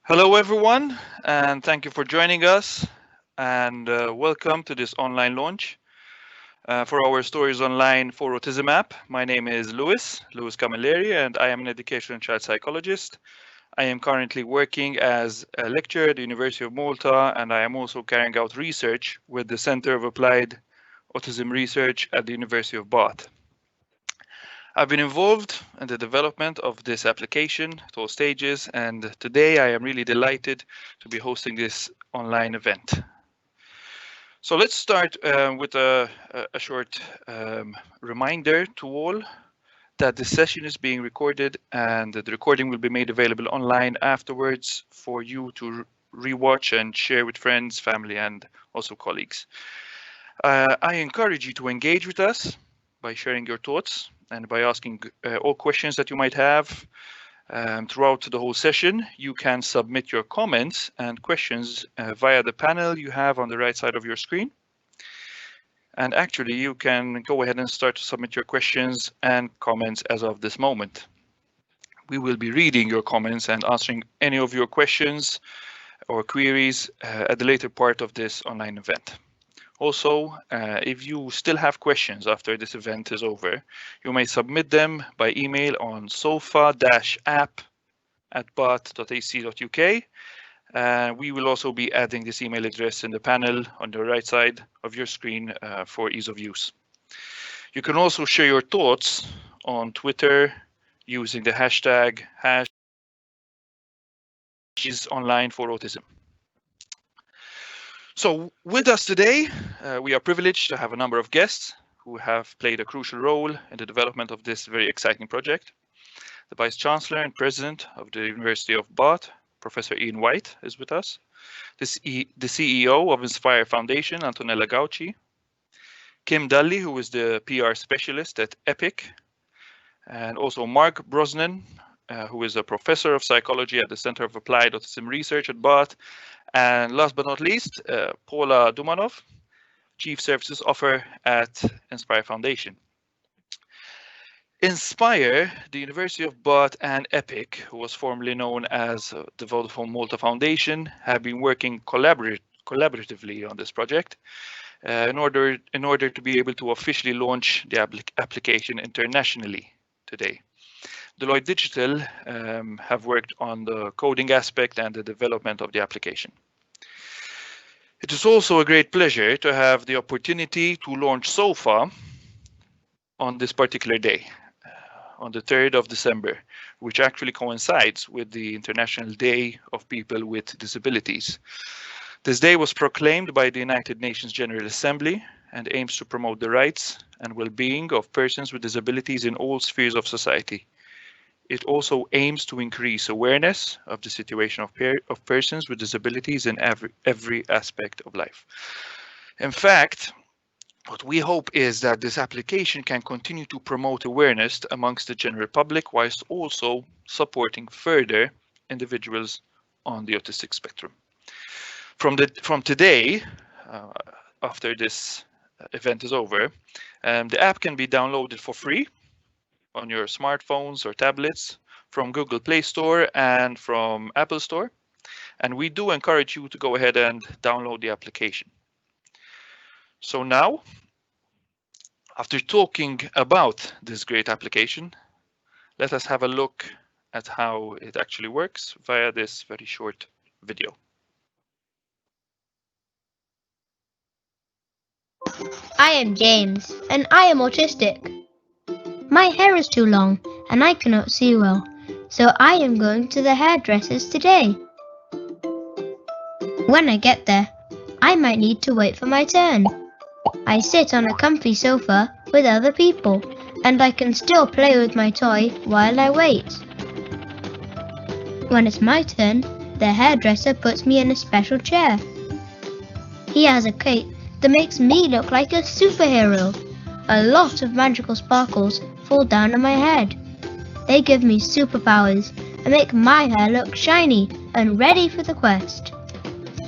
Hello, everyone, and thank you for joining us. And welcome to this online launch for our Stories Online for Autism app. My name is Louis Camilleri, and I am an educational child psychologist. I am currently working as a lecturer at the University of Malta, and I am also carrying out research with the Center of Applied Autism Research at the University of Bath. I've been involved in the development of this application at all stages, and today I am really delighted to be hosting this online event. So let's start with a short reminder to all that this session is being recorded and that the recording will be made available online afterwards for you to rewatch and share with friends, family, and also colleagues. I encourage you to engage with us by sharing your thoughts and by asking all questions that you might have. Throughout the whole session, you can submit your comments and questions via the panel you have on the right side of your screen. And actually, you can go ahead and start to submit your questions and comments as of this moment. We will be reading your comments and answering any of your questions or queries at the later part of this online event. Also, if you still have questions after this event is over, you may submit them by email on sofa-app@bath.ac.uk. We will also be adding this email address in the panel on the right side of your screen for ease of use. You can also share your thoughts on Twitter using the hashtag #online4autism. So with us today, we are privileged to have a number of guests who have played a crucial role in the development of this very exciting project. The Vice Chancellor and President of the University of Bath, Professor Ian White, is with us. The CEO of Inspire Foundation, Antonella Gauci. Kim Dully, who is the PR specialist at EPIC. And also Mark Brosnan, who is a professor of psychology at the Center of Applied Autism Research at Bath. And last but not least, Paula Dumanov, Chief Services Officer at Inspire Foundation. Inspire, the University of Bath and EPIC, who was formerly known as the Vodafone Malta Foundation, have been working collaboratively on this project in order to be able to officially launch the application internationally today. Deloitte Digital have worked on the coding aspect and the development of the application. It is also a great pleasure to have the opportunity to launch SOFA on this particular day, on the 3rd of December, which actually coincides with the International Day of People with Disabilities. This day was proclaimed by the United Nations General Assembly and aims to promote the rights and well-being of persons with disabilities in all spheres of society. It also aims to increase awareness of the situation of persons with disabilities in every aspect of life. In fact, what we hope is that this application can continue to promote awareness amongst the general public whilst also supporting further individuals on the autistic spectrum. From today, after this event is over, the app can be downloaded for free on your smartphones or tablets from Google Play Store and from Apple Store. And we do encourage you to go ahead and download the application. So now, after talking about this great application, let us have a look at how it actually works via this very short video. I am James, and I am autistic. My hair is too long, and I cannot see well, so I am going to the hairdresser's today. When I get there, I might need to wait for my turn. I sit on a comfy sofa with other people, and I can still play with my toy while I wait. When it's my turn, the hairdresser puts me in a special chair. He has a cape that makes me look like a superhero. A lot of magical sparkles fall down on my head. They give me superpowers and make my hair look shiny and ready for the quest.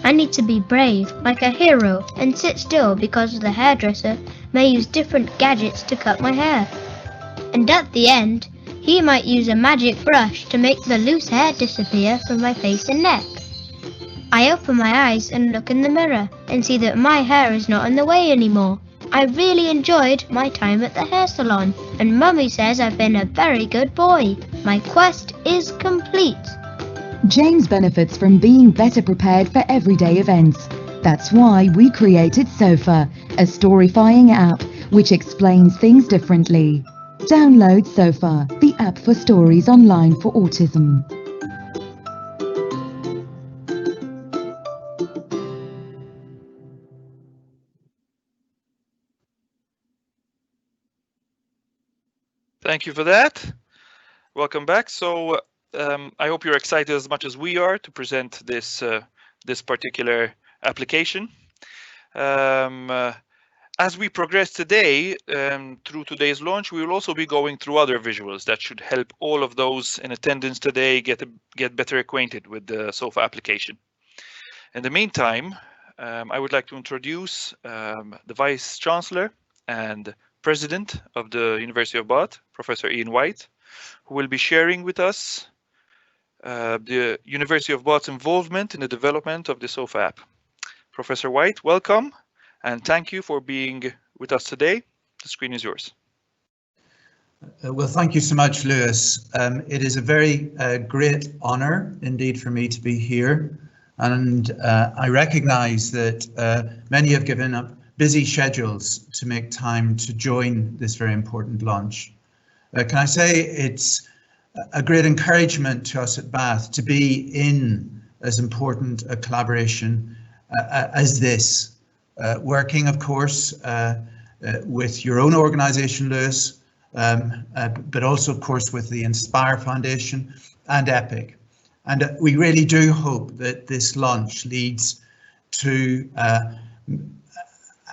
I need to be brave like a hero and sit still because the hairdresser may use different gadgets to cut my hair. And at the end, He might use a magic brush to make the loose hair disappear from my face and neck. I open my eyes and look in the mirror and see that my hair is not in the way anymore. I really enjoyed my time at the hair salon, and Mummy says I've been a very good boy. My quest is complete. James benefits from being better prepared for everyday events. That's why we created Sofa, a storyfying app which explains things differently. Download Sofa, the app for stories online for autism. Thank you for that. Welcome back. So I hope you're excited as much as we are to present this particular application. As we progress today through today's launch, we will also be going through other visuals that should help all of those in attendance today get better acquainted with the SOFA application. In the meantime, I would like to introduce the Vice Chancellor and President of the University of Bath, Professor Ian White, who will be sharing with us the University of Bath's involvement in the development of the SOFA app. Professor White, welcome, and thank you for being with us today. The screen is yours. Well, thank you so much, Lewis. It is a very great honour indeed for me to be here, and I recognise that many have given up busy schedules to make time to join this very important launch. Can I say it's a great encouragement to us at Bath to be in as important a collaboration as this, working, of course, with your own organisation, Lewis, but also, of course, with the Inspire Foundation and EPIC. And we really do hope that this launch leads to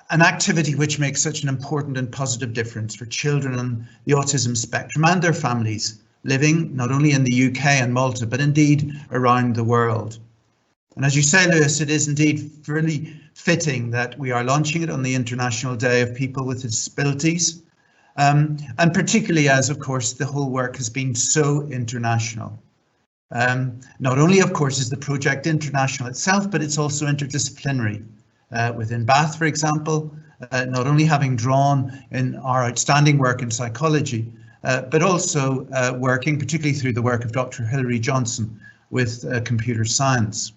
an activity which makes such an important and positive difference for children on the autism spectrum and their families living not only in the UK and Malta, but indeed around the world. And as you say, Lewis, it is indeed really fitting that we are launching it on the International Day of People with Disabilities, and particularly as, of course, the whole work has been so international. Not only, of course, is the project international itself, but it's also interdisciplinary. Within Bath, for example, not only having drawn in our outstanding work in psychology, but also working, particularly through the work of Dr. Hilary Johnson, with computer science.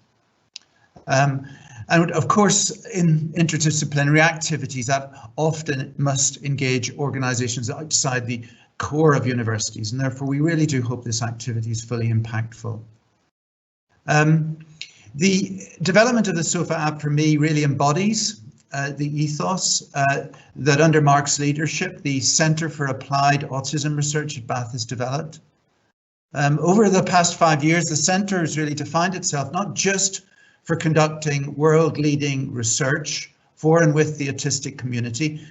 And of course, in interdisciplinary activities that often must engage organisations outside the core of universities, and therefore we really do hope this activity is fully impactful. The development of the SOFA app for me really embodies the ethos that under Mark's leadership, the Centre for Applied Autism Research at Bath has developed. Over the past 5 years, the centre has really defined itself not just for conducting world-leading research for and with the autistic community,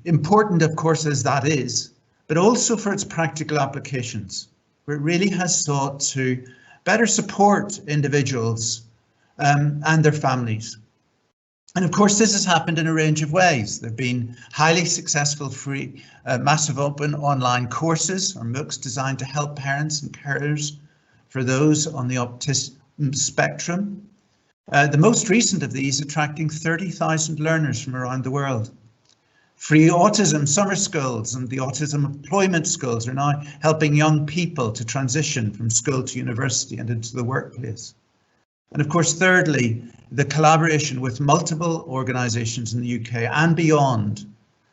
important of course as that is, but also for its practical applications, where it really has sought to better support individuals and their families. And of course, this has happened in a range of ways. There have been highly successful free, massive open online courses or MOOCs designed to help parents and carers for those on the autism spectrum. The most recent of these attracting 30,000 learners from around the world. Free autism summer schools and the autism employment schools are now helping young people to transition from school to university and into the workplace. And of course, thirdly, the collaboration with multiple organisations in the UK and beyond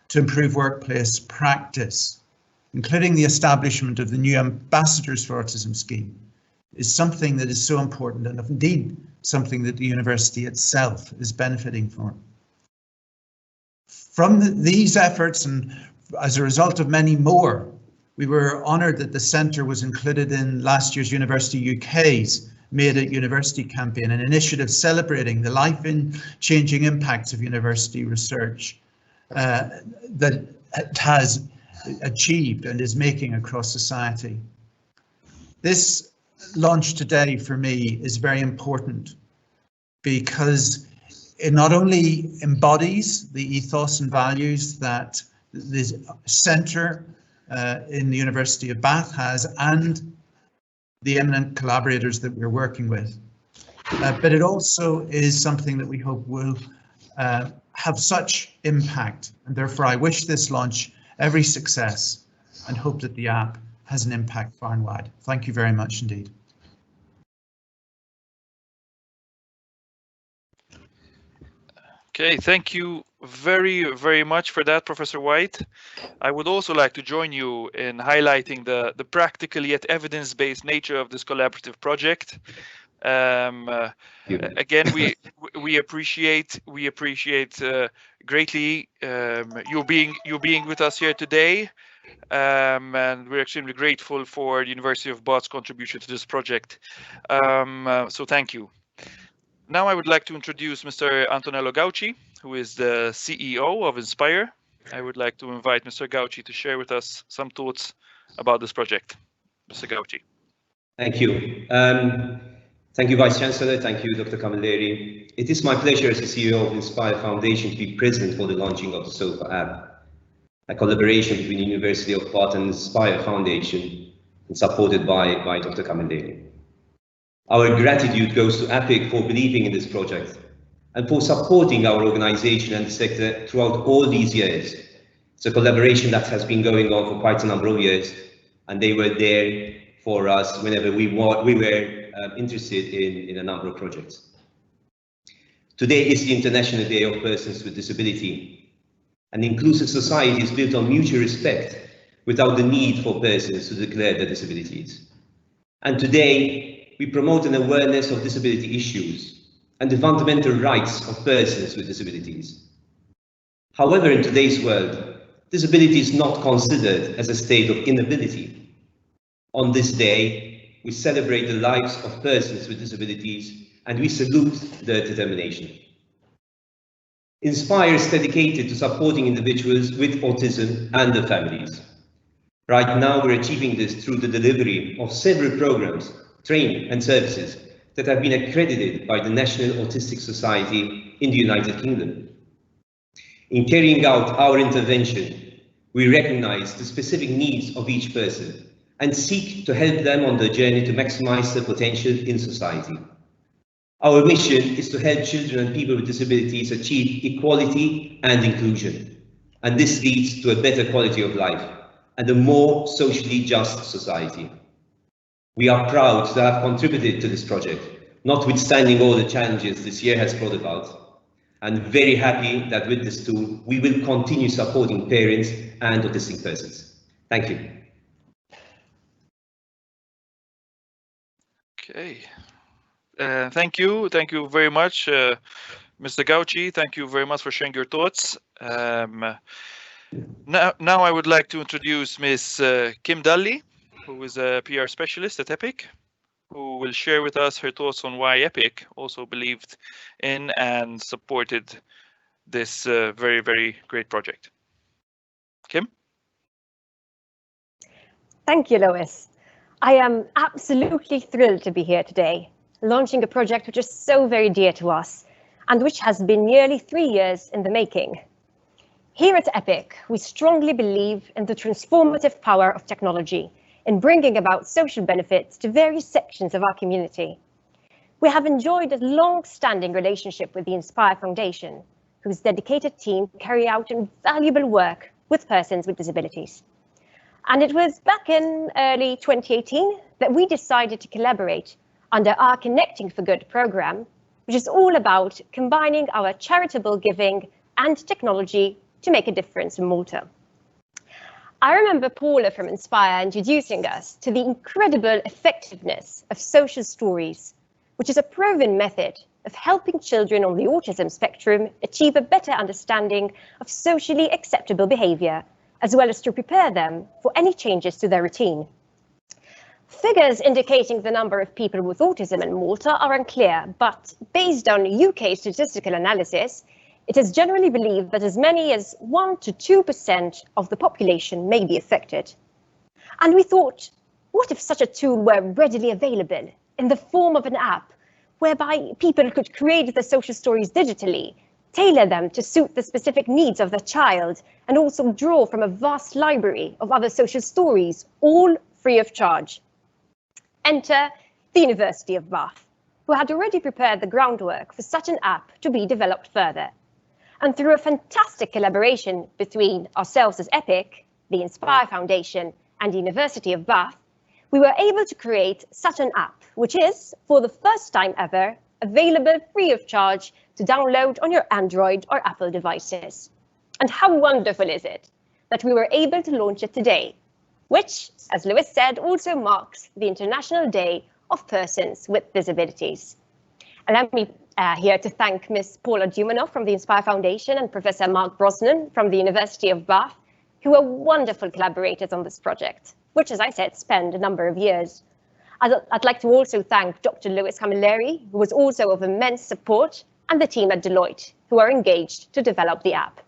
to improve workplace practice, including the establishment of the new Ambassadors for Autism scheme, is something that is so important and indeed something that the university itself is benefiting from. From these efforts, and as a result of many more, we were honoured that the centre was included in last year's University UK's Made at University campaign, an initiative celebrating the life-changing impacts of university research that it has achieved and is making across society. This launch today for me is very important because it not only embodies the ethos and values that the centre in the University of Bath has, and the eminent collaborators that we're working with. But it also is something that we hope will have such impact, and therefore I wish this launch every success and hope that the app has an impact far and wide. Thank you very much indeed. Okay, thank you very, very much for that, Professor White. I would also like to join you in highlighting the practical yet evidence-based nature of this collaborative project. Again, we appreciate greatly you being with us here today, and we're extremely grateful for the University of Bath's contribution to this project. So thank you. Now I would like to introduce Mr. Antonello Gauci, who is the CEO of Inspire. I would like to invite Mr. Gauci to share with us some thoughts about this project. Mr. Gauci. Thank you. Thank you, Vice Chancellor. Thank you, Dr. Camilleri. It is my pleasure as the CEO of Inspire Foundation to be present for the launching of the SOFA app, a collaboration between the University of Bath and Inspire Foundation, and supported by Dr. Camilleri. Our gratitude goes to EPIC for believing in this project and for supporting our organization and the sector throughout all these years. It's a collaboration that has been going on for quite a number of years, and they were there for us whenever we were interested in a number of projects. Today is the International Day of Persons with Disability. An inclusive society is built on mutual respect without the need for persons to declare their disabilities. And today, we promote an awareness of disability issues and the fundamental rights of persons with disabilities. However, in today's world, disability is not considered as a state of inability. On this day, we celebrate the lives of persons with disabilities and we salute their determination. Inspire is dedicated to supporting individuals with autism and their families. Right now, we're achieving this through the delivery of several programs, training and services that have been accredited by the National Autistic Society in the United Kingdom. In carrying out our intervention, we recognize the specific needs of each person and seek to help them on their journey to maximize their potential in society. Our mission is to help children and people with disabilities achieve equality and inclusion, and this leads to a better quality of life and a more socially just society. We are proud to have contributed to this project, notwithstanding all the challenges this year has brought about, and very happy that with this tool, we will continue supporting parents and autistic persons. Thank you. Okay. Thank you very much, Mr. Gauci. Thank you very much for sharing your thoughts. Now I would like to introduce Ms. Kim Dully, who is a PR specialist at EPIC, who will share with us her thoughts on why EPIC also believed in and supported this very, very great project. Kim? Thank you, Lois. I am absolutely thrilled to be here today, launching a project which is so very dear to us and which has been nearly 3 years in the making. Here at EPIC, we strongly believe in the transformative power of technology in bringing about social benefits to various sections of our community. We have enjoyed a long-standing relationship with the Inspire Foundation, whose dedicated team carry out invaluable work with persons with disabilities. And it was back in early 2018 that we decided to collaborate under our Connecting for Good program, which is all about combining our charitable giving and technology to make a difference in Malta. I remember Paula from Inspire introducing us to the incredible effectiveness of social stories, which is a proven method of helping children on the autism spectrum achieve a better understanding of socially acceptable behavior, as well as to prepare them for any changes to their routine. Figures indicating the number of people with autism in Malta are unclear, but based on UK statistical analysis, it is generally believed that as many as 1 to 2% of the population may be affected. And we thought, what if such a tool were readily available in the form of an app whereby people could create the social stories digitally, tailor them to suit the specific needs of the child, and also draw from a vast library of other social stories, all free of charge. Enter the University of Bath, who had already prepared the groundwork for such an app to be developed further. And through a fantastic collaboration between ourselves as EPIC, the Inspire Foundation, and the University of Bath, we were able to create such an app, which is, for the first time ever, available free of charge to download on your Android or Apple devices. And how wonderful is it that we were able to launch it today, which, as Lewis said, also marks the International Day of Persons with Disabilities. Allow me here to thank Ms. Paula Dumanov from the Inspire Foundation and Professor Mark Brosnan from the University of Bath, who were wonderful collaborators on this project, which, as I said, spanned a number of years. I'd like to also thank Dr. Lewis Camilleri, who was also of immense support, and the team at Deloitte, who are engaged to develop the app.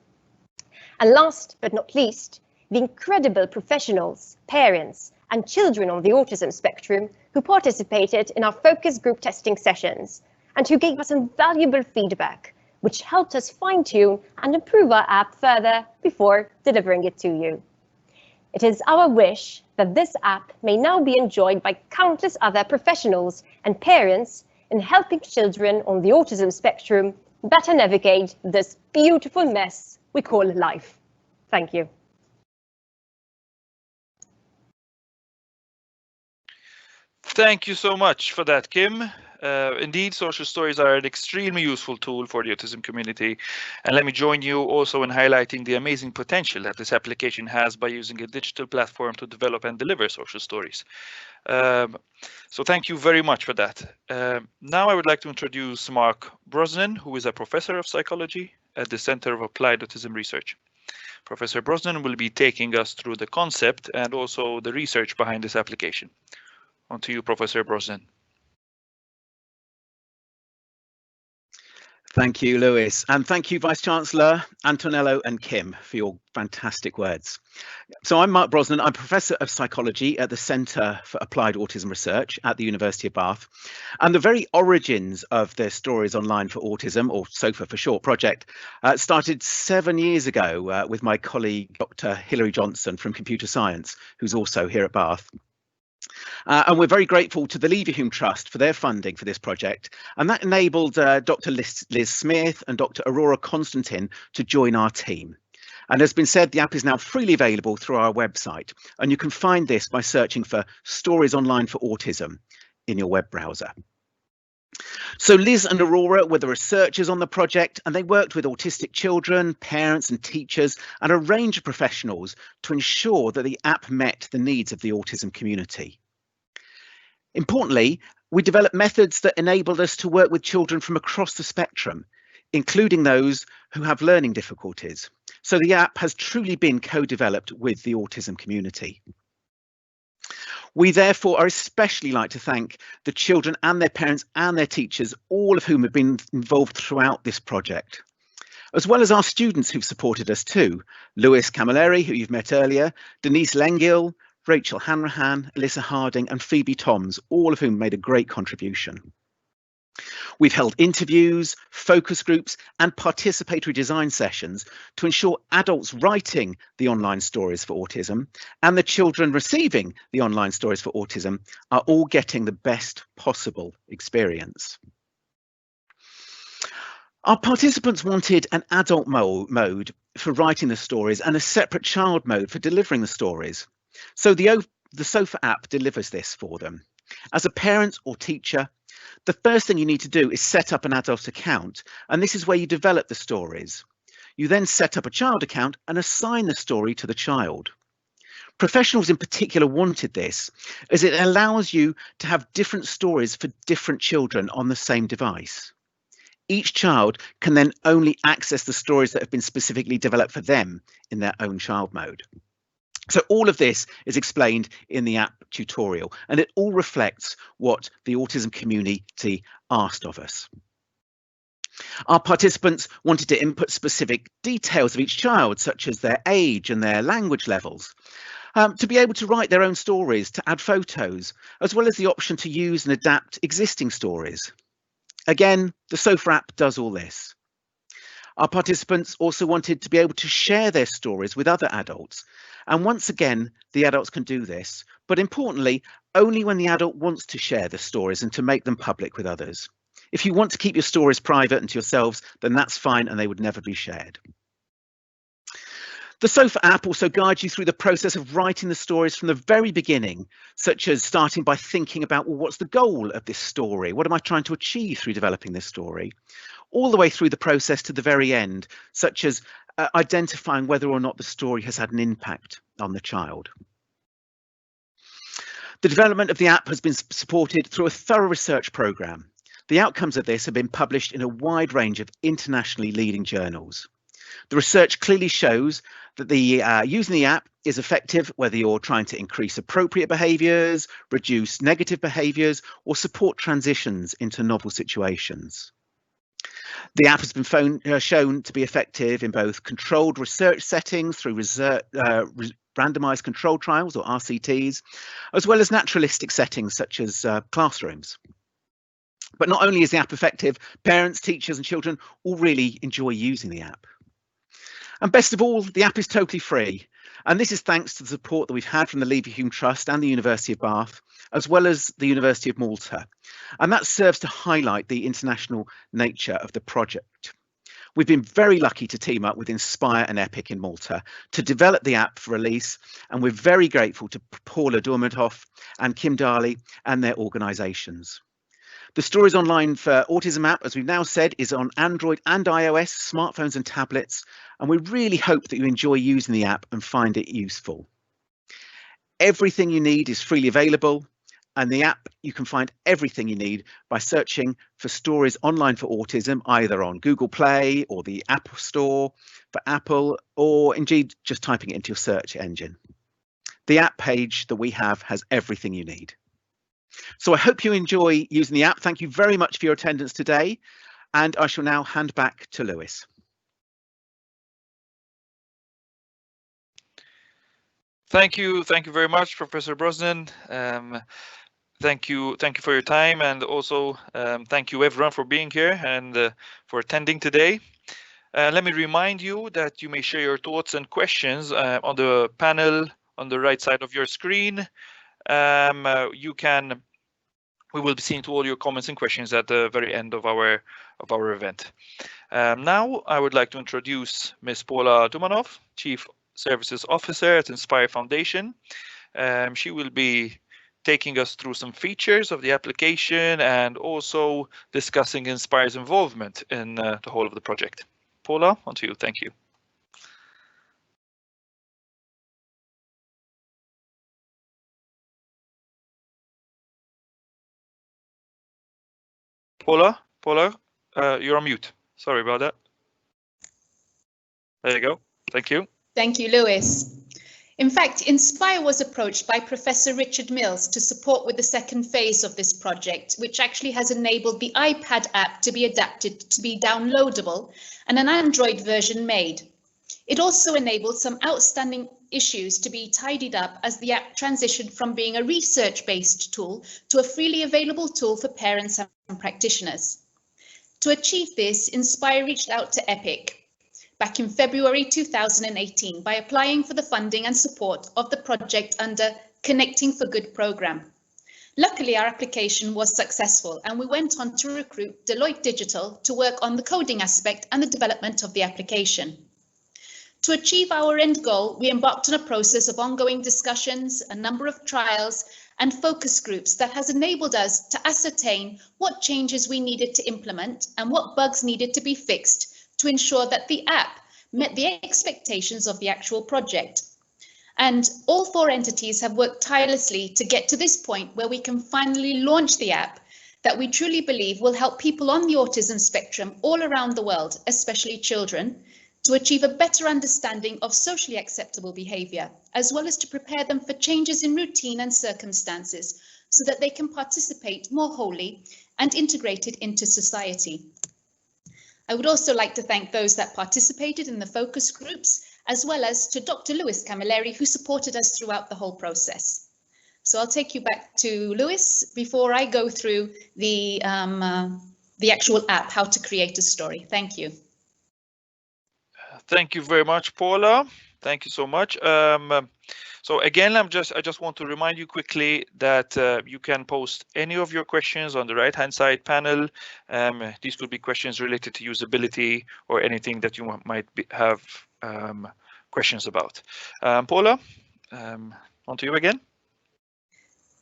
And last but not least, the incredible professionals, parents, and children on the autism spectrum who participated in our focus group testing sessions and who gave us invaluable feedback, which helped us fine-tune and improve our app further before delivering it to you. It is our wish that this app may now be enjoyed by countless other professionals and parents in helping children on the autism spectrum better navigate this beautiful mess we call life. Thank you. Thank you so much for that, Kim. Indeed, social stories are an extremely useful tool for the autism community. And let me join you also in highlighting the amazing potential that this application has by using a digital platform to develop and deliver social stories. So thank you very much for that. Now I would like to introduce Mark Brosnan, who is a professor of psychology at the Center of Applied Autism Research. Professor Brosnan will be taking us through the concept and also the research behind this application. On to you, Professor Brosnan. Thank you, Lewis, and thank you, Vice-Chancellor Antonello and Kim, for your fantastic words. So I'm Mark Brosnan. I'm Professor of Psychology at the Centre for Applied Autism Research at the University of Bath. And the very origins of the Stories Online for Autism, or SOFA for short, project started 7 years ago with my colleague, Dr. Hilary Johnson from Computer Science, who's also here at Bath. And we're very grateful to the Leverhulme Trust for their funding for this project. And that enabled Dr. Liz Smith and Dr. Aurora Constantine to join our team. And as has been said, the app is now freely available through our website. And you can find this by searching for Stories Online for Autism in your web browser. So Liz and Aurora were the researchers on the project, and they worked with autistic children, parents and teachers and a range of professionals to ensure that the app met the needs of the autism community. Importantly, we developed methods that enabled us to work with children from across the spectrum, including those who have learning difficulties. So the app has truly been co-developed with the autism community. We therefore are especially like to thank the children and their parents and their teachers, all of whom have been involved throughout this project, as well as our students who've supported us too. Lewis Camilleri, who you've met earlier, Denise Lengill, Rachel Hanrahan, Alyssa Harding and Phoebe Toms, all of whom made a great contribution. We've held interviews, focus groups and participatory design sessions to ensure adults writing the online stories for autism and the children receiving the online stories for autism are all getting the best possible experience. Our participants wanted an adult mode for writing the stories and a separate child mode for delivering the stories. So the SOFA app delivers this for them. As a parent or teacher, the first thing you need to do is set up an adult account, and this is where you develop the stories. You then set up a child account and assign the story to the child. Professionals in particular wanted this, as it allows you to have different stories for different children on the same device. Each child can then only access the stories that have been specifically developed for them in their own child mode. So all of this is explained in the app tutorial, and it all reflects what the autism community asked of us. Our participants wanted to input specific details of each child, such as their age and their language levels, to be able to write their own stories, to add photos, as well as the option to use and adapt existing stories. Again, the SOFA app does all this. Our participants also wanted to be able to share their stories with other adults. And once again, the adults can do this, but importantly, only when the adult wants to share the stories and to make them public with others. If you want to keep your stories private and to yourselves, then that's fine and they would never be shared. The SOFA app also guides you through the process of writing the stories from the very beginning, such as starting by thinking about, well, what's the goal of this story? What am I trying to achieve through developing this story? All the way through the process to the very end, such as identifying whether or not the story has had an impact on the child. The development of the app has been supported through a thorough research programme. The outcomes of this have been published in a wide range of internationally leading journals. The research clearly shows that using the app is effective whether you're trying to increase appropriate behaviours, reduce negative behaviours, or support transitions into novel situations. The app has been shown to be effective in both controlled research settings through randomised controlled trials, or RCTs, as well as naturalistic settings such as classrooms. But not only is the app effective, parents, teachers and children all really enjoy using the app. And best of all, the app is totally free. And this is thanks to the support that we've had from the Leverhulme Trust and the University of Bath, as well as the University of Malta. And that serves to highlight the international nature of the project. We've been very lucky to team up with Inspire and Epic in Malta to develop the app for release. And we're very grateful to Paula Dumanov and Kim Darley and their organisations. The Stories Online for Autism app, as we've now said, is on Android and iOS, smartphones and tablets, and we really hope that you enjoy using the app and find it useful. Everything you need is freely available, and the app, you can find everything you need by searching for Stories Online for Autism, either on Google Play or the App Store for Apple, or indeed just typing it into your search engine. The app page that we have has everything you need. So I hope you enjoy using the app. Thank you very much for your attendance today. And I shall now hand back to Lewis. Thank you very much, Professor Brosnan. Thank you for your time, and also thank you everyone for being here and for attending today. Let me remind you that you may share your thoughts and questions on the panel on the right side of your screen. We will be seeing to all your comments and questions at the very end of our event. Now I would like to introduce Ms. Paula Dumanov, Chief Services Officer at Inspire Foundation. She will be taking us through some features of the application and also discussing Inspire's involvement in the whole of the project. Paula, on to you. Thank you. Paula, you're on mute. Sorry about that. There you go. Thank you. Thank you, Lewis. In fact, Inspire was approached by Professor Richard Mills to support with the second phase of this project, which actually has enabled the iPad app to be adapted to be downloadable and an Android version made. It also enabled some outstanding issues to be tidied up as the app transitioned from being a research-based tool to a freely available tool for parents and practitioners. To achieve this, Inspire reached out to Epic back in February 2018 by applying for the funding and support of the project under Connecting for Good programme. Luckily, our application was successful and we went on to recruit Deloitte Digital to work on the coding aspect and the development of the application. To achieve our end goal, we embarked on a process of ongoing discussions, a number of trials and focus groups that has enabled us to ascertain what changes we needed to implement and what bugs needed to be fixed to ensure that the app met the expectations of the actual project. And all four entities have worked tirelessly to get to this point where we can finally launch the app that we truly believe will help people on the autism spectrum all around the world, especially children, to achieve a better understanding of socially acceptable behaviour, as well as to prepare them for changes in routine and circumstances so that they can participate more wholly and integrated into society. I would also like to thank those that participated in the focus groups, as well as to Dr. Lewis Camilleri, who supported us throughout the whole process. So I'll take you back to Lewis before I go through the actual app, how to create a story. Thank you. Thank you very much, Paula. Thank you so much. So again, I just want to remind you quickly that you can post any of your questions on the right-hand side panel. These could be questions related to usability or anything that you might have questions about. Paula, on to you again.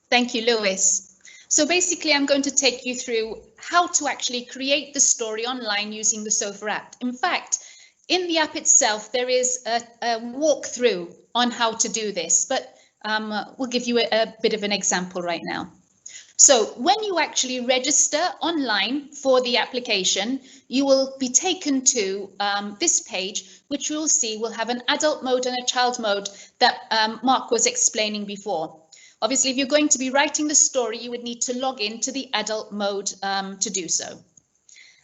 Thank you, Lewis. So basically, I'm going to take you through how to actually create the story online using the SOFA app. In fact, in the app itself, there is a walkthrough on how to do this, but we'll give you a bit of an example right now. So when you actually register online for the application, you will be taken to this page, which you will see will have an adult mode and a child mode that Mark was explaining before. Obviously, if you're going to be writing the story, you would need to log in to the adult mode to do so.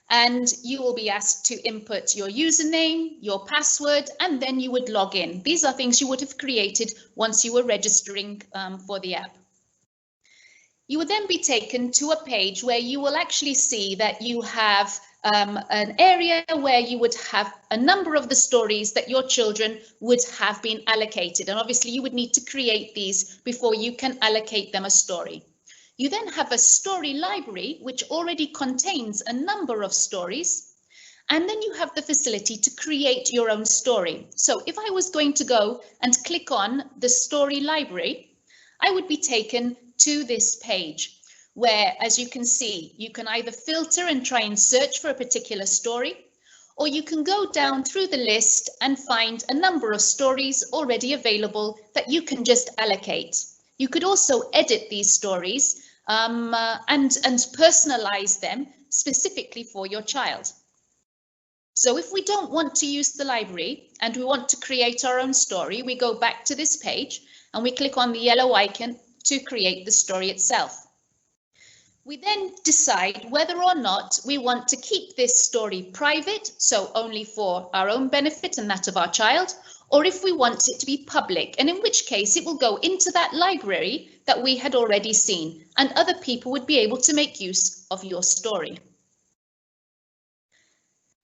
And you will be asked to input your username, your password, and then you would log in. These are things you would have created once you were registering for the app. You would then be taken to a page where you will actually see that you have an area where you would have a number of the stories that your children would have been allocated. And obviously you would need to create these before you can allocate them a story. You then have a story library, which already contains a number of stories. And then you have the facility to create your own story. So if I was going to go and click on the story library, I would be taken to this page where, as you can see, you can either filter and try and search for a particular story, or you can go down through the list and find a number of stories already available that you can just allocate. You could also edit these stories and personalize them specifically for your child. So if we don't want to use the library and we want to create our own story, we go back to this page and we click on the yellow icon to create the story itself. We then decide whether or not we want to keep this story private, so only for our own benefit and that of our child, or if we want it to be public, and in which case it will go into that library that we had already seen, and other people would be able to make use of your story.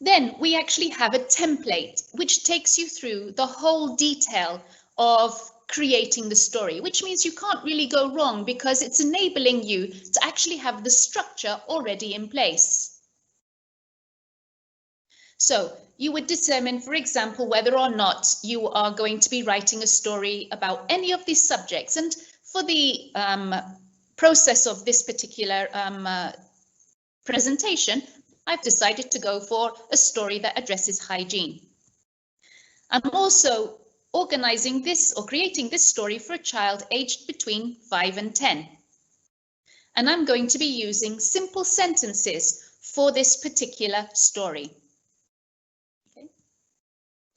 Then we actually have a template which takes you through the whole detail of creating the story, which means you can't really go wrong because it's enabling you to actually have the structure already in place. So you would determine, for example, whether or not you are going to be writing a story about any of these subjects. And for the process of this particular presentation, I've decided to go for a story that addresses hygiene. I'm also organizing this or creating this story for a child aged between 5 and 10. And I'm going to be using simple sentences for this particular story. Okay.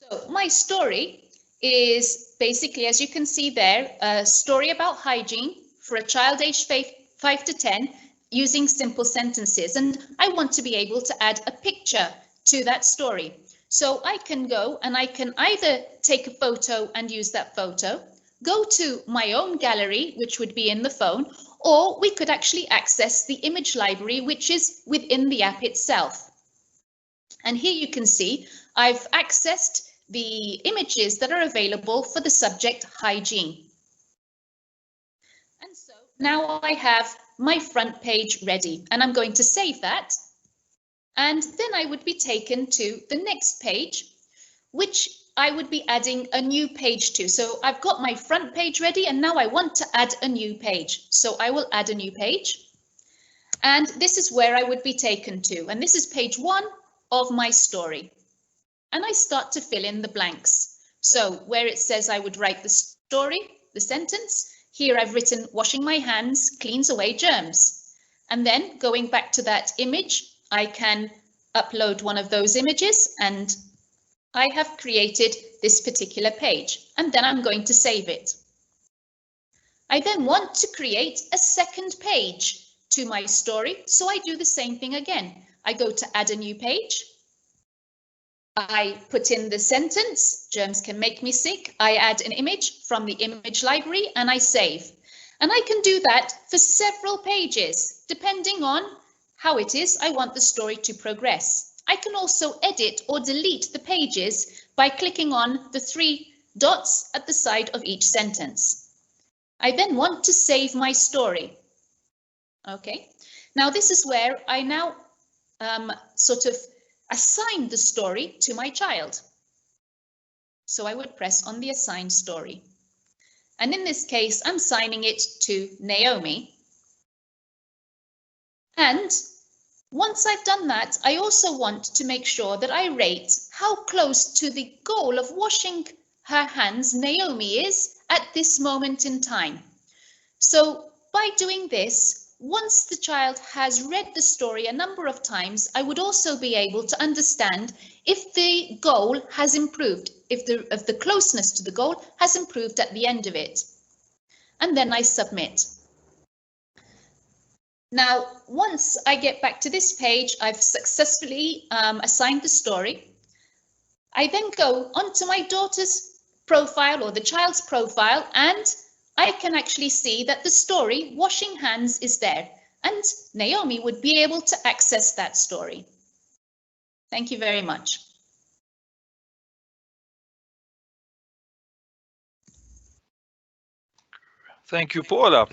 So my story is basically, as you can see there, a story about hygiene for a child aged 5 to 10 using simple sentences. And I want to be able to add a picture to that story. So I can go and I can either take a photo and use that photo, go to my own gallery, which would be in the phone, or we could actually access the image library, which is within the app itself. And here you can see I've accessed the images that are available for the subject hygiene. And so now I have my front page ready, and I'm going to save that. And then I would be taken to the next page, which I would be adding a new page to. So I've got my front page ready and now I want to add a new page. So I will add a new page. And this is where I would be taken to. And this is page 1 of my story. And I start to fill in the blanks. So where it says I would write the story, the sentence, here I've written washing my hands cleans away germs. And then going back to that image, I can upload one of those images and I have created this particular page, and then I'm going to save it. I then want to create a second page to my story, so I do the same thing again. I go to add a new page. I put in the sentence, germs can make me sick. I add an image from the image library and I save. And I can do that for several pages, depending on how it is I want the story to progress. I can also edit or delete the pages by clicking on the 3 dots at the side of each sentence. I then want to save my story. Okay, now this is where I now sort of assign the story to my child. So I would press on the assign story. And in this case, I'm assigning it to Naomi. And once I've done that, I also want to make sure that I rate how close to the goal of washing her hands Naomi is at this moment in time. So by doing this, once the child has read the story a number of times, I would also be able to understand if the goal has improved, if the closeness to the goal has improved at the end of it. And then I submit. Now, once I get back to this page, I've successfully assigned the story. I then go onto my daughter's profile or the child's profile, and I can actually see that the story, washing hands, is there, and Naomi would be able to access that story. Thank you very much. Thank you, Paula.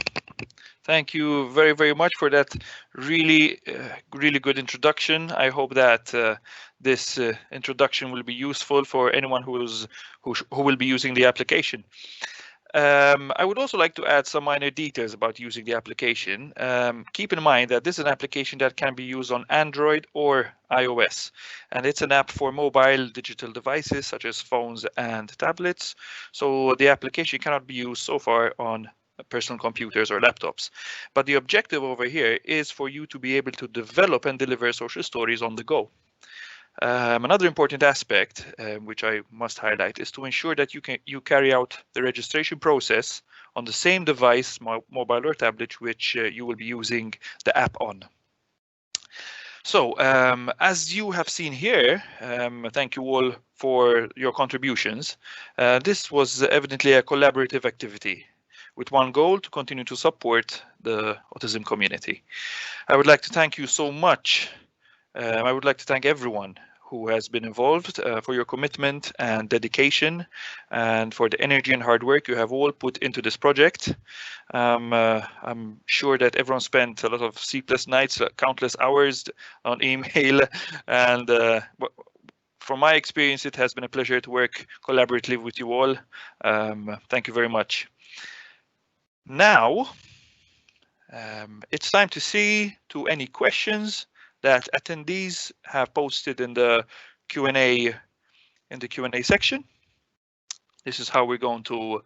Thank you very, very much for that really good introduction. I hope that this introduction will be useful for anyone who will be using the application. I would also like to add some minor details about using the application. Keep in mind that this is an application that can be used on Android or iOS, and it's an app for mobile digital devices such as phones and tablets. So the application cannot be used so far on personal computers or laptops. But the objective over here is for you to be able to develop and deliver social stories on the go. Another important aspect, which I must highlight, is to ensure that you carry out the registration process on the same device, mobile or tablet, which you will be using the app on. So, as you have seen here, thank you all for your contributions. This was evidently a collaborative activity with one goal: to continue to support the autism community. I would like to thank you so much. I would like to thank everyone who has been involved for your commitment and dedication, and for the energy and hard work you have all put into this project. I'm sure that everyone spent a lot of sleepless nights, countless hours on email, and from my experience, it has been a pleasure to work collaboratively with you all. Thank you very much. Now, it's time to see to any questions that attendees have posted in the Q&A section. This is how we're going to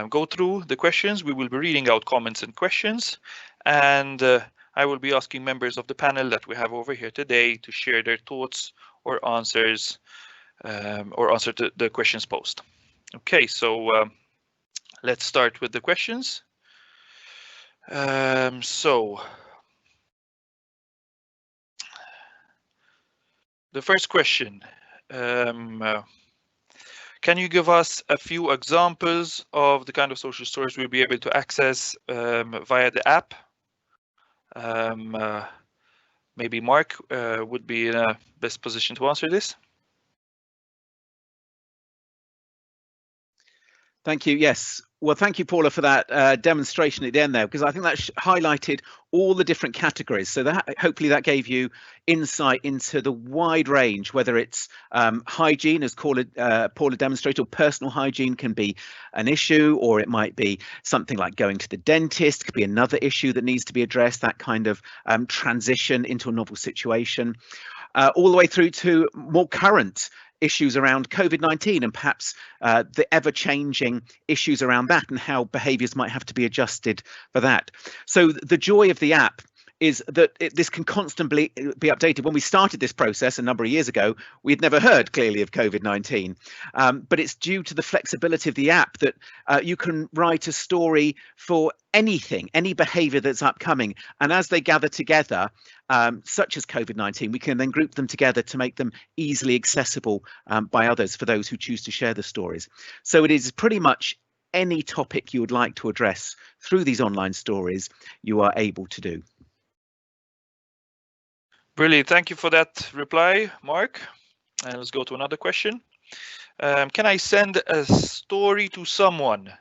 go through the questions. We will be reading out comments and questions, and I will be asking members of the panel that we have over here today to share their thoughts or answers or answer to the questions posed. Okay, so let's start with the questions. So the first question, can you give us a few examples of the kind of social stories we'll be able to access via the app? Maybe Mark would be in a best position to answer this. Thank you. Yes. Well, thank you, Paula, for that demonstration at the end there, because I think that highlighted all the different categories. So that hopefully that gave you insight into the wide range, whether it's hygiene, as Paula demonstrated, or personal hygiene can be an issue, or it might be something like going to the dentist, could be another issue that needs to be addressed, that kind of transition into a novel situation, all the way through to more current issues around COVID-19 and perhaps the ever-changing issues around that and how behaviours might have to be adjusted for that. So the joy of the app is that this can constantly be updated. When we started this process a number of years ago, we'd never heard clearly of COVID-19, but it's due to the flexibility of the app that you can write a story for anything, any behaviour that's upcoming. And as they gather together, such as COVID-19, we can then group them together to make them easily accessible by others for those who choose to share the stories. So it is pretty much any topic you would like to address through these online stories, you are able to do. Brilliant. Thank you for that reply, Mark. And let's go to another question. Can I send a story to someone?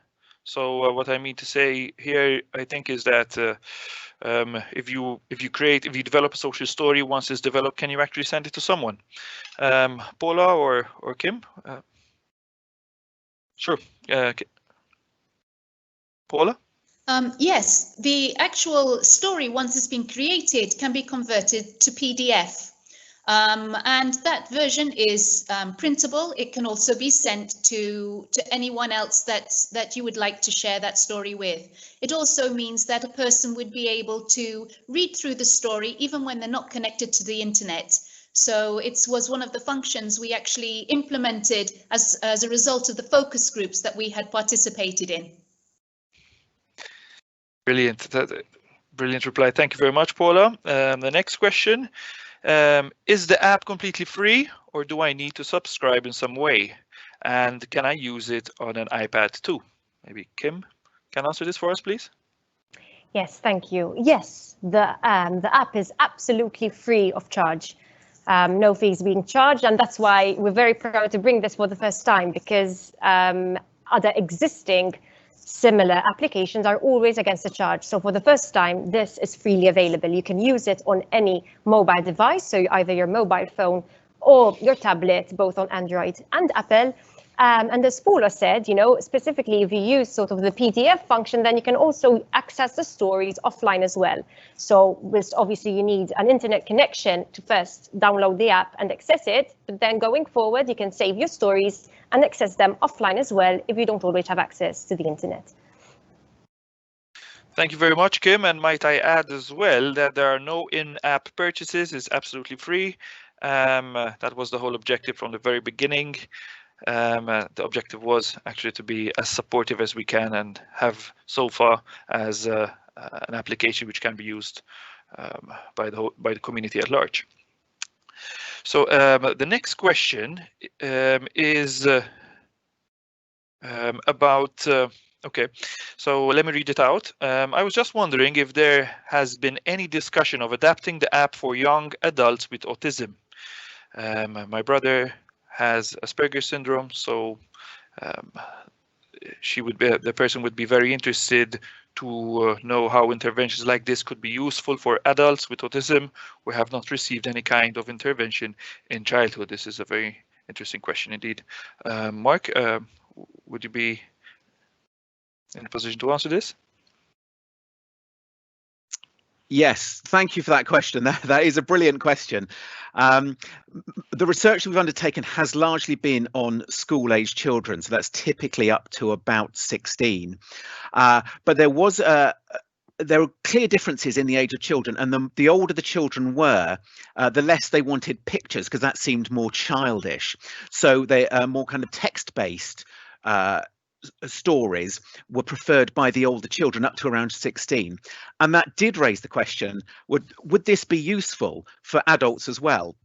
So what I mean to say here, I think, is that if you develop a social story, once it's developed, can you actually send it to someone? Paula or Kim? Sure. Paula? Yes, the actual story, once it's been created, can be converted to PDF. And that version is printable. It can also be sent to anyone else that you would like to share that story with. It also means that a person would be able to read through the story even when they're not connected to the internet. So it was one of the functions we actually implemented as a result of the focus groups that we had participated in. Brilliant. Brilliant reply. Thank you very much, Paula. The next question. Is the app completely free, or do I need to subscribe in some way? And can I use it on an iPad too? Maybe Kim can answer this for us, please. Yes, thank you. Yes, the app is absolutely free of charge. No fees being charged, and that's why we're very proud to bring this for the first time, because other existing similar applications are always against a charge. So for the first time, this is freely available. You can use it on any mobile device, so either your mobile phone or your tablet, both on Android and Apple. And as Paula said, specifically if you use sort of the PDF function, then you can also access the stories offline as well. So obviously you need an internet connection to first download the app and access it, but then going forward, you can save your stories and access them offline as well if you don't always have access to the internet. Thank you very much, Kim. And might I add as well that there are no in-app purchases. It's absolutely free. That was the whole objective from the very beginning. The objective was actually to be as supportive as we can and have SOFA as an application which can be used by the community at large. So the next question is about. Okay, so let me read it out. I was just wondering if there has been any discussion of adapting the app for young adults with autism. My brother has Asperger's syndrome, so the person would be very interested to know how interventions like this could be useful for adults with autism. We have not received any kind of intervention in childhood. This is a very interesting question indeed. Mark, would you be in a position to answer this? Yes, thank you for that question. That is a brilliant question. The research we've undertaken has largely been on school-aged children, so that's typically up to about 16. But there were clear differences in the age of children, and the older the children were, the less they wanted pictures, because that seemed more childish. So they are more kind of text-based stories were preferred by the older children up to around 16, and that did raise the question, would this be useful for adults as well?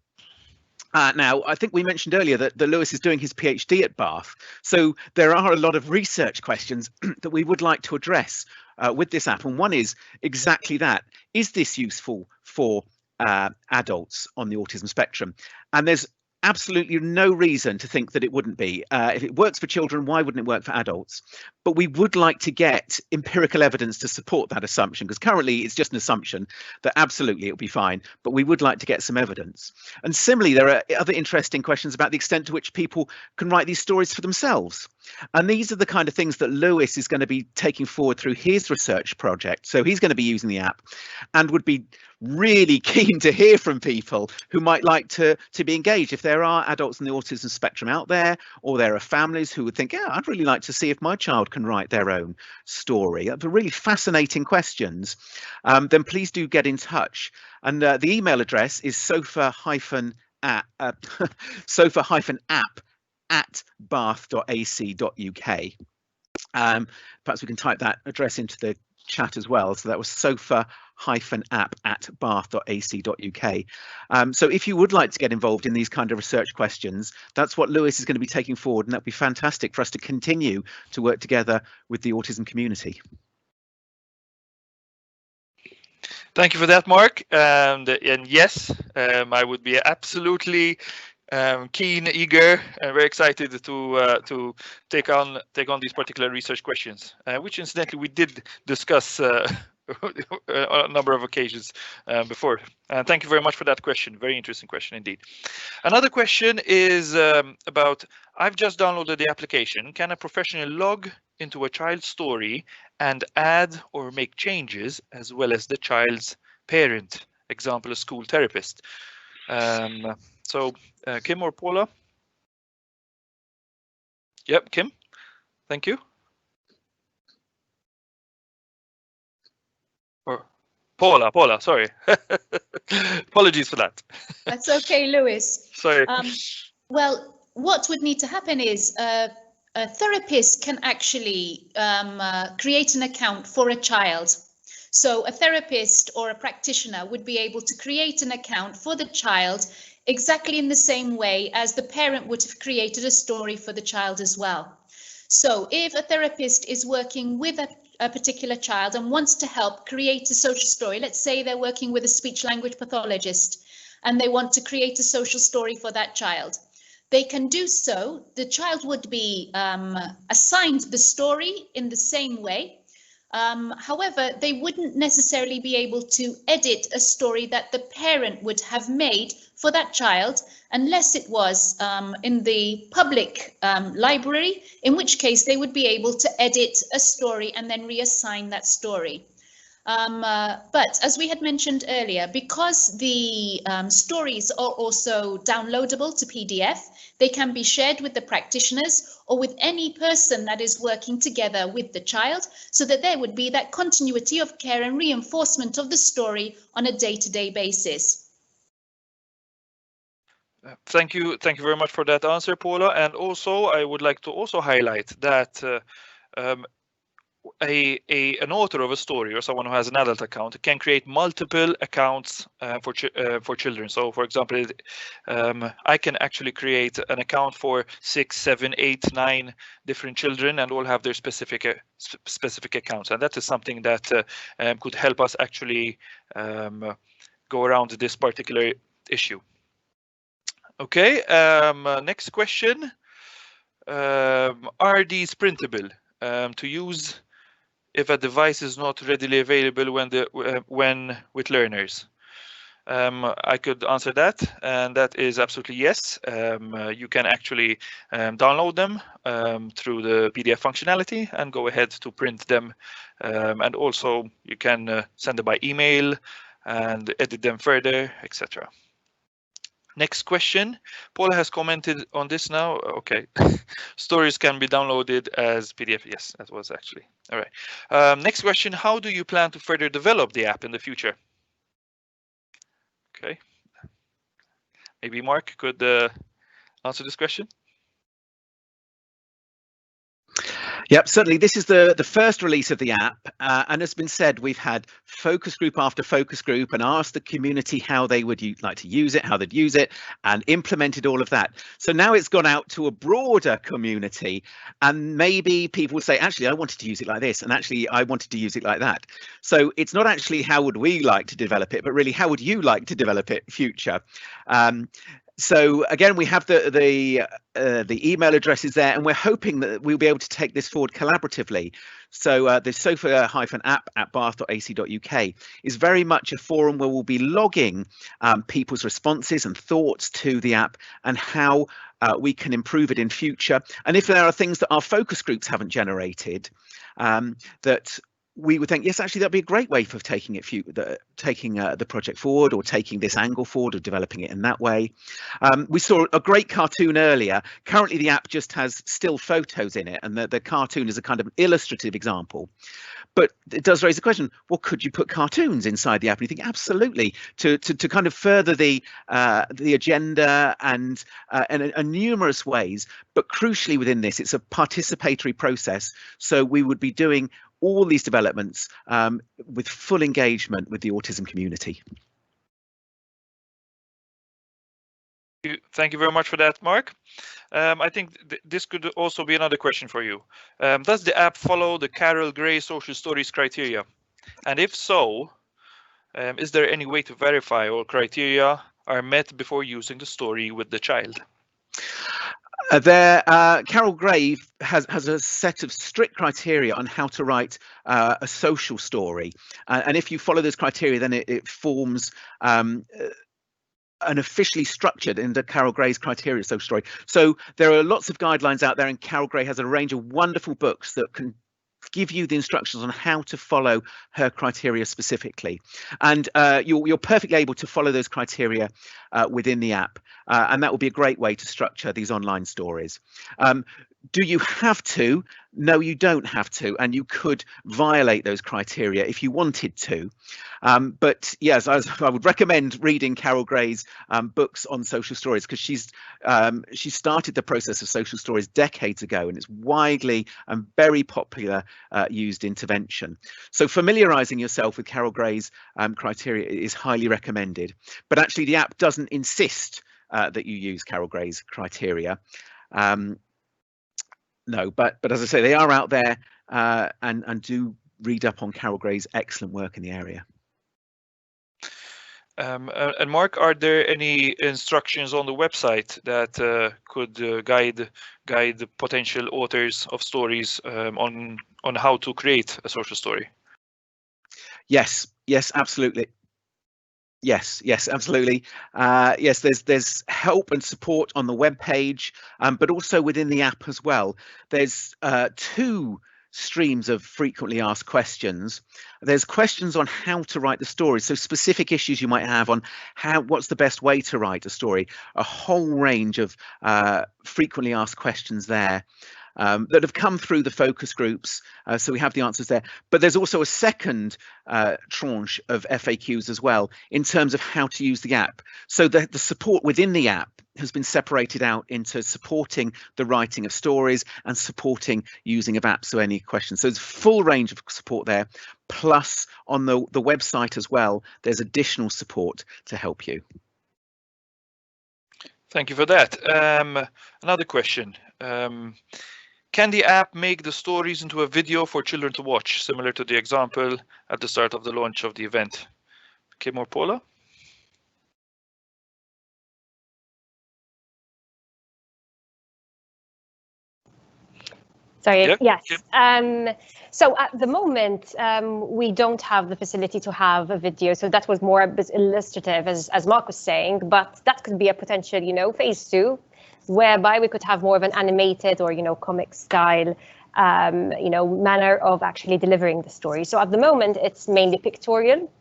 Now, I think we mentioned earlier that Lewis is doing his PhD at Bath, so there are a lot of research questions that we would like to address with this app, and one is exactly that. Is this useful for adults on the autism spectrum? And there's absolutely no reason to think that it wouldn't be. If it works for children, why wouldn't it work for adults? But we would like to get empirical evidence to support that assumption, because currently it's just an assumption that absolutely it'll be fine, but we would like to get some evidence. And similarly, there are other interesting questions about the extent to which people can write these stories for themselves. And these are the kind of things that Lewis is going to be taking forward through his research project. So he's going to be using the app and would be really keen to hear from people who might like to be engaged. If there are adults in the autism spectrum out there, or there are families who would think, yeah, I'd really like to see if my child can write their own story. They're really fascinating questions. Then please do get in touch. And the email address is sofa-app at bath.ac.uk. Perhaps we can type that address into the chat as well. So that was sofa-app at bath.ac.uk. So if you would like to get involved in these kind of research questions, that's what Lewis is going to be taking forward, and that'd be fantastic for us to continue to work together with the autism community. Thank you for that, Mark. And yes, I would be absolutely keen, eager, and very excited to take on these particular research questions, which incidentally we did discuss on a number of occasions before. Thank you very much for that question. Very interesting question indeed. Another question is about, I've just downloaded the application. Can a professional log into a child's story and add or make changes as well as the child's parent, example, a school therapist? So Kim or Paula? Yep, Kim, thank you. Or Paula, sorry. Apologies for that. That's okay, Lewis. Sorry. Well, what would need to happen is a therapist can actually create an account for a child. So a therapist or a practitioner would be able to create an account for the child exactly in the same way as the parent would have created a story for the child as well. So if a therapist is working with a particular child and wants to help create a social story, let's say they're working with a speech language pathologist and they want to create a social story for that child, they can do so. The child would be assigned the story in the same way. However, they wouldn't necessarily be able to edit a story that the parent would have made for that child unless it was in the public library, in which case they would be able to edit a story and then reassign that story. But as we had mentioned earlier, because the stories are also downloadable to PDF, they can be shared with the practitioners or with any person that is working together with the child, so that there would be that continuity of care and reinforcement of the story on a day-to-day basis. Thank you very much for that answer, Paula. And also, I would like to also highlight that an author of a story or someone who has an adult account can create multiple accounts for children. So, for example, I can actually create an account for 6, 7, 8, 9 different children, and all have their specific accounts. And that is something that could help us actually go around this particular issue. Okay, next question. Are these printable to use if a device is not readily available when with learners? I could answer that, and that is absolutely yes. You can actually download them through the PDF functionality and go ahead to print them. And also you can send them by email and edit them further, etc. Next question. Paula has commented on this now. Okay. Stories can be downloaded as PDF. Yes, that was actually. All right. Next question. How do you plan to further develop the app in the future? Okay. Maybe Mark could answer this question. Yep, certainly. This is the first release of the app, and as been said, we've had focus group after focus group and asked the community how they would like to use it, how they'd use it, and implemented all of that. So now it's gone out to a broader community, and maybe people would say, actually, I wanted to use it like this, and actually, I wanted to use it like that. So it's not actually how would we like to develop it, but really how would you like to develop it future? So again, we have the email addresses there, and we're hoping that we'll be able to take this forward collaboratively. So the sofa-app@bath.ac.uk is very much a forum where we'll be logging people's responses and thoughts to the app and how we can improve it in future. And if there are things that our focus groups haven't generated, that we would think, yes, actually, that'd be a great way for taking the project forward, or taking this angle forward, or developing it in that way. We saw a great cartoon earlier. Currently, the app just has still photos in it, and the cartoon is a kind of illustrative example. But it does raise the question, well, could you put cartoons inside the app? And you think, absolutely, to kind of further the agenda and numerous ways. But crucially within this, it's a participatory process. So we would be doing all these developments with full engagement with the autism community. Thank you very much for that, Mark. I think this could also be another question for you. Does the app follow the Carol Gray social stories criteria? And if so, Is there any way to verify all criteria are met before using the story with the child? Carol Gray has a set of strict criteria on how to write a social story, and if you follow those criteria, then it forms an officially structured into Carol Gray's criteria social story. So there are lots of guidelines out there, and Carol Gray has a range of wonderful books that can give you the instructions on how to follow her criteria specifically, and you're perfectly able to follow those criteria within the app, and that will be a great way to structure these online stories. Do you have to? No, you don't have to, and you could violate those criteria if you wanted to. But yes, I would recommend reading Carol Gray's books on social stories, because she started the process of social stories decades ago, and it's widely and very popular used intervention. So familiarising yourself with Carol Gray's criteria is highly recommended. But actually, the app doesn't insist that you use Carol Gray's criteria. No, but as I say, they are out there, and do read up on Carol Gray's excellent work in the area. And Mark, are there any instructions on the website that could guide the potential authors of stories on how to create a social story? Yes, absolutely. Yes, absolutely. Yes, there's help and support on the web page, but also within the app as well. There's two streams of frequently asked questions. There's questions on how to write the story, so specific issues you might have on what's the best way to write a story. A whole range of frequently asked questions there. That have come through the focus groups, so we have the answers there. But there's also a second tranche of FAQs as well in terms of how to use the app. So the support within the app has been separated out into supporting the writing of stories and supporting using of apps. So any questions. So there's a full range of support there. Plus on the website as well, there's additional support to help you. Thank you for that. Another question. Can the app make the stories into a video for children to watch, similar to the example at the start of the launch of the event? Kim or Paula? Sorry, Yeah. yes. So at the moment, we don't have the facility to have a video. So that was more a bit illustrative, as Mark was saying, but that could be a potential, phase 2, whereby we could have more of an animated or, comic style, manner of actually delivering the story. So at the moment, it's mainly pictorial.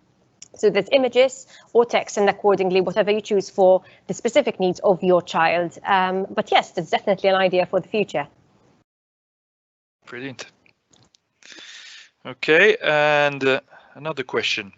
So there's images or text, and accordingly, whatever you choose for the specific needs of your child. But yes, there's definitely an idea for the future. Brilliant. Okay, and another question.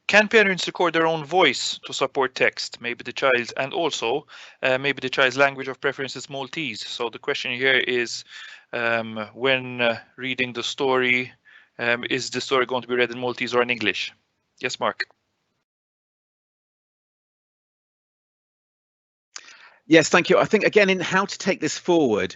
Can parents record their own voice to support text? Maybe the child, and also maybe the child's language of preference is Maltese. So the question here is, when reading the story, is the story going to be read in Maltese or in English? Yes, Mark. Yes, thank you. I think, again, in how to take this forward,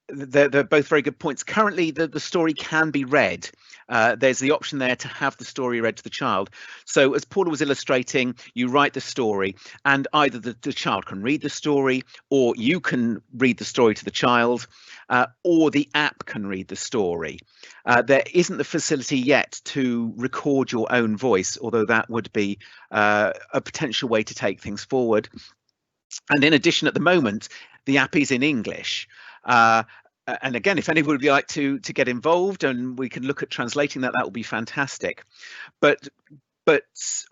they're both very good points. Currently, the story can be read. There's the option there to have the story read to the child. So as Paula was illustrating, you write the story, and either the child can read the story, or you can read the story to the child, or the app can read the story. There isn't the facility yet to record your own voice, although that would be a potential way to take things forward. And in addition, at the moment, the app is in English. And again, if anybody would like to get involved and we can look at translating that, that would be fantastic. But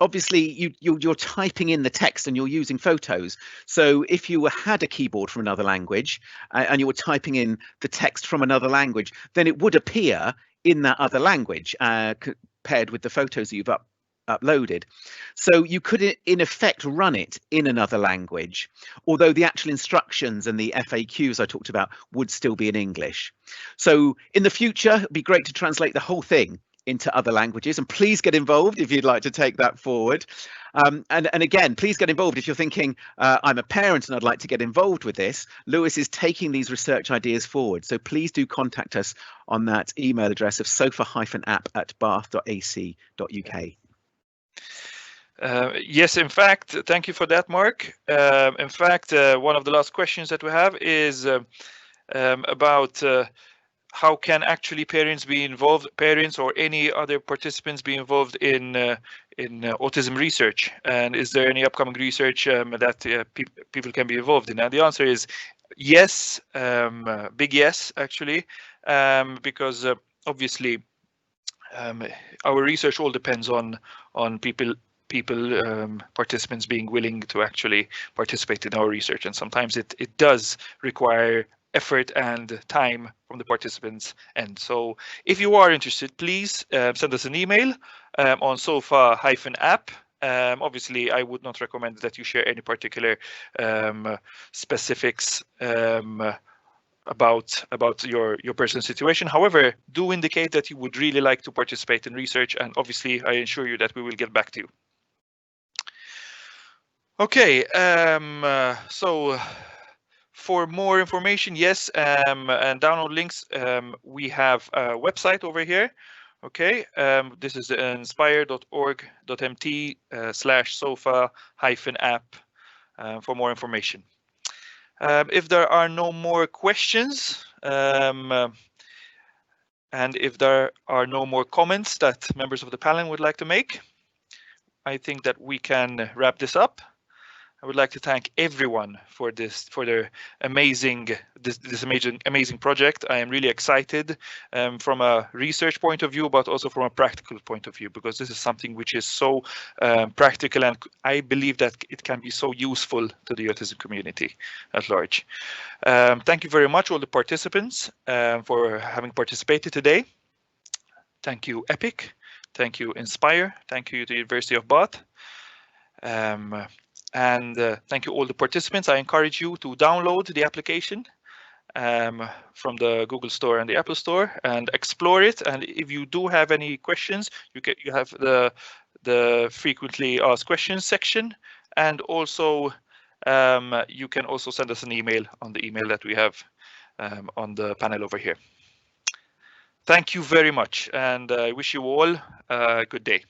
obviously you're typing in the text and you're using photos. So if you had a keyboard from another language and you were typing in the text from another language, then it would appear in that other language paired with the photos that you've uploaded. So you could in effect run it in another language, although the actual instructions and the FAQs I talked about would still be in English. So in the future, it'd be great to translate the whole thing into other languages, and please get involved if you'd like to take that forward. And again, please get involved if you're thinking, I'm a parent and I'd like to get involved with this. Lewis is taking these research ideas forward, so please do contact us on that email address of sofa-app@bath.ac.uk. Yes, in fact, thank you for that, Mark. In fact, one of the last questions that we have is about how can actually parents be involved, parents or any other participants be involved in autism research, and is there any upcoming research that people can be involved in? And the answer is yes, big yes, actually, because obviously our research all depends on participants being willing to actually participate in our research, and sometimes it does require effort and time from the participants. And so if you are interested, please send us an email on sofa-app. Obviously, I would not recommend that you share any particular specifics about your personal situation. However, do indicate that you would really like to participate in research, and obviously I assure you that we will get back to you. Okay, so for more information, yes, and download links, we have a website over here. Okay, this is inspire.org.mt/sofa-app for more information. If there are no more questions, and if there are no more comments that members of the panel would like to make, I think that we can wrap this up. I would like to thank everyone for their amazing project. I am really excited from a research point of view, but also from a practical point of view, because this is something which is so practical, and I believe that it can be so useful to the autism community at large. Thank you very much, all the participants, for having participated today. Thank you, EPIC. Thank you, Inspire. Thank you to the University of Bath. And thank you all the participants. I encourage you to download the application from the Google Store and the Apple Store and explore it. And if you do have any questions, you have the frequently asked questions section, and also you can also send us an email on the email that we have on the panel over here. Thank you very much, and I wish you all a good day.